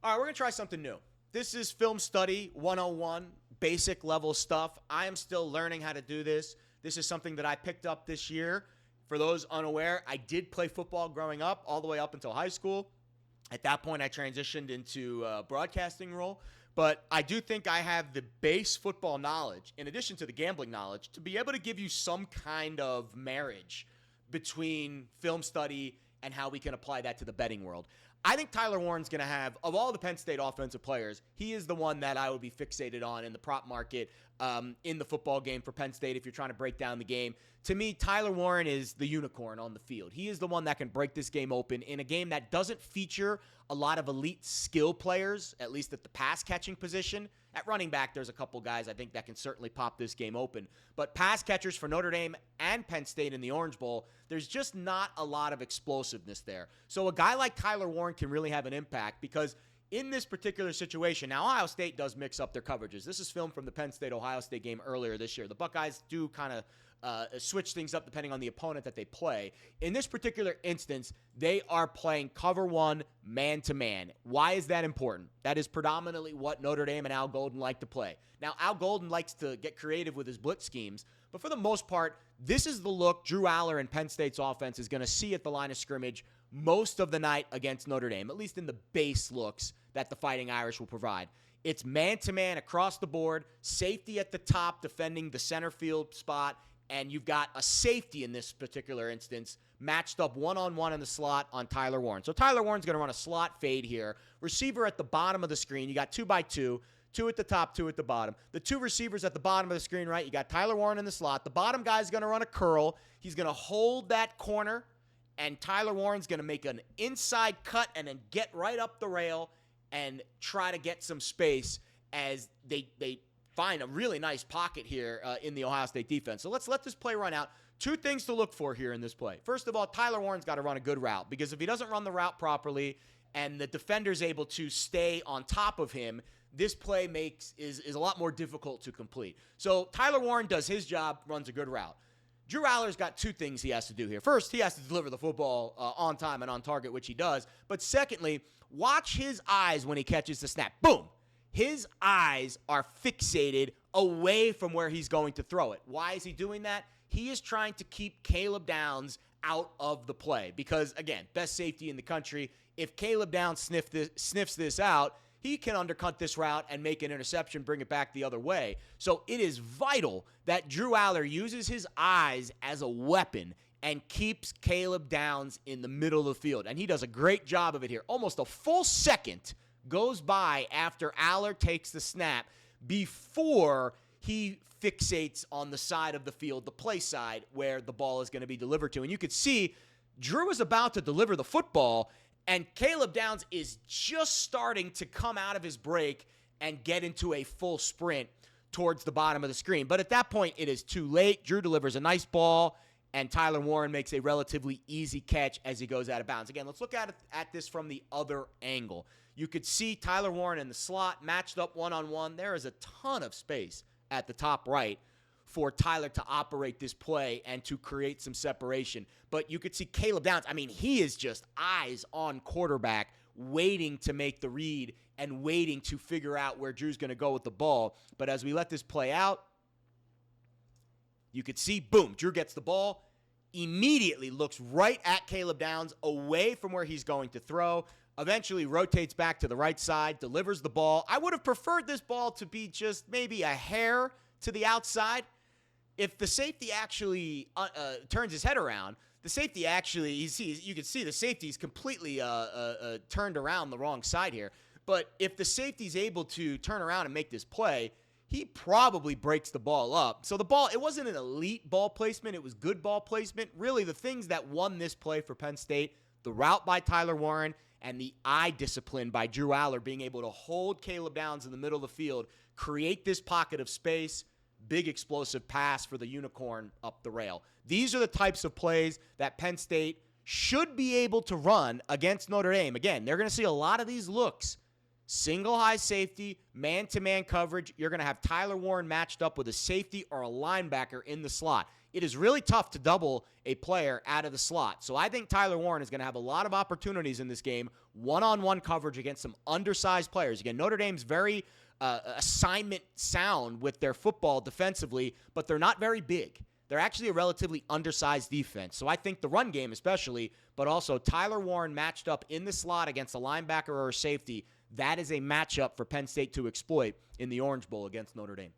All right, we're going to try something new. This is Film Study 101, basic level stuff. I am still learning how to do this. This is something that I picked up this year. For those unaware, I did play football growing up, all the way up until high school. At that point, I transitioned into a broadcasting role. But I do think I have the base football knowledge, in addition to the gambling knowledge, to be able to give you some kind of marriage between film study and how we can apply that to the betting world. I think Tyler Warren's going to have, of all the Penn State offensive players, he is the one that I would be fixated on in the prop market in the football game for Penn State if you're trying to break down the game. To me, Tyler Warren is the unicorn on the field. He is the one that can break this game open in a game that doesn't feature a lot of elite skill players, at least at the pass catching position. At running back, there's a couple guys I think that can certainly pop this game open. But pass catchers for Notre Dame and Penn State in the Orange Bowl, there's just not a lot of explosiveness there. So a guy like Tyler Warren can really have an impact because in this particular situation, now Ohio State does mix up their coverages. This is filmed from the Penn State-Ohio State game earlier this year. The Buckeyes do kind of switch things up depending on the opponent that they play. In this particular instance, they are playing cover one man-to-man. Why is that important? That is predominantly what Notre Dame and Al Golden like to play. Now, Al Golden likes to get creative with his blitz schemes, but for the most part, this is the look Drew Allar and Penn State's offense is going to see at the line of scrimmage most of the night against Notre Dame, at least in the base looks that the Fighting Irish will provide. It's man-to-man across the board, safety at the top defending the center field spot, and you've got a safety in this particular instance matched up one-on-one in the slot on Tyler Warren. So Tyler Warren's going to run a slot fade here. Receiver at the bottom of the screen. You got 2x2. Two at the top, two at the bottom. The two receivers at the bottom of the screen, right? You got Tyler Warren in the slot. The bottom guy's going to run a curl. He's going to hold that corner, and Tyler Warren's going to make an inside cut and then get right up the rail and try to get some space as they find a really nice pocket here in the Ohio State defense. So let's let this play run out. Two things to look for here in this play. First of all, Tyler Warren's got to run a good route because if he doesn't run the route properly and the defender's able to stay on top of him, this play is a lot more difficult to complete. So Tyler Warren does his job, runs a good route. Drew Allar's got two things he has to do here. First, he has to deliver the football on time and on target, which he does. But secondly, watch his eyes when he catches the snap. Boom! His eyes are fixated away from where he's going to throw it. Why is he doing that? He is trying to keep Caleb Downs out of the play because, again, best safety in the country. If Caleb Downs sniffs this out, he can undercut this route and make an interception, bring it back the other way. So it is vital that Drew Allar uses his eyes as a weapon and keeps Caleb Downs in the middle of the field. And he does a great job of it here. Almost a full second goes by after Allar takes the snap before he fixates on the side of the field, the play side, where the ball is going to be delivered to. And you could see Drew is about to deliver the football, and Caleb Downs is just starting to come out of his break and get into a full sprint towards the bottom of the screen. But at that point, it is too late. Drew delivers a nice ball, and Tyler Warren makes a relatively easy catch as he goes out of bounds. Again, let's look at this from the other angle. You could see Tyler Warren in the slot, matched up one-on-one. There is a ton of space at the top right for Tyler to operate this play and to create some separation. But you could see Caleb Downs. I mean, he is just eyes on quarterback, waiting to make the read and waiting to figure out where Drew's going to go with the ball. But as we let this play out, you could see, boom, Drew gets the ball, immediately looks right at Caleb Downs, away from where he's going to throw, eventually rotates back to the right side, delivers the ball. I would have preferred this ball to be just maybe a hair to the outside. If the safety actually turns his head around, the safety actually, you can see the safety is completely turned around the wrong side here. But if the safety's able to turn around and make this play, he probably breaks the ball up. So the ball, it wasn't an elite ball placement. It was good ball placement. Really, the things that won this play for Penn State, the route by Tyler Warren and the eye discipline by Drew Allar, being able to hold Caleb Downs in the middle of the field, create this pocket of space, big explosive pass for the unicorn up the rail. These are the types of plays that Penn State should be able to run against Notre Dame. Again, they're going to see a lot of these looks. Single high safety, man-to-man coverage. You're going to have Tyler Warren matched up with a safety or a linebacker in the slot. It is really tough to double a player out of the slot. So I think Tyler Warren is going to have a lot of opportunities in this game one-on-one coverage against some undersized players. Again, Notre Dame's very assignment sound with their football defensively, but they're not very big. They're actually a relatively undersized defense. So I think the run game especially, but also Tyler Warren matched up in the slot against a linebacker or a safety, that is a matchup for Penn State to exploit in the Orange Bowl against Notre Dame.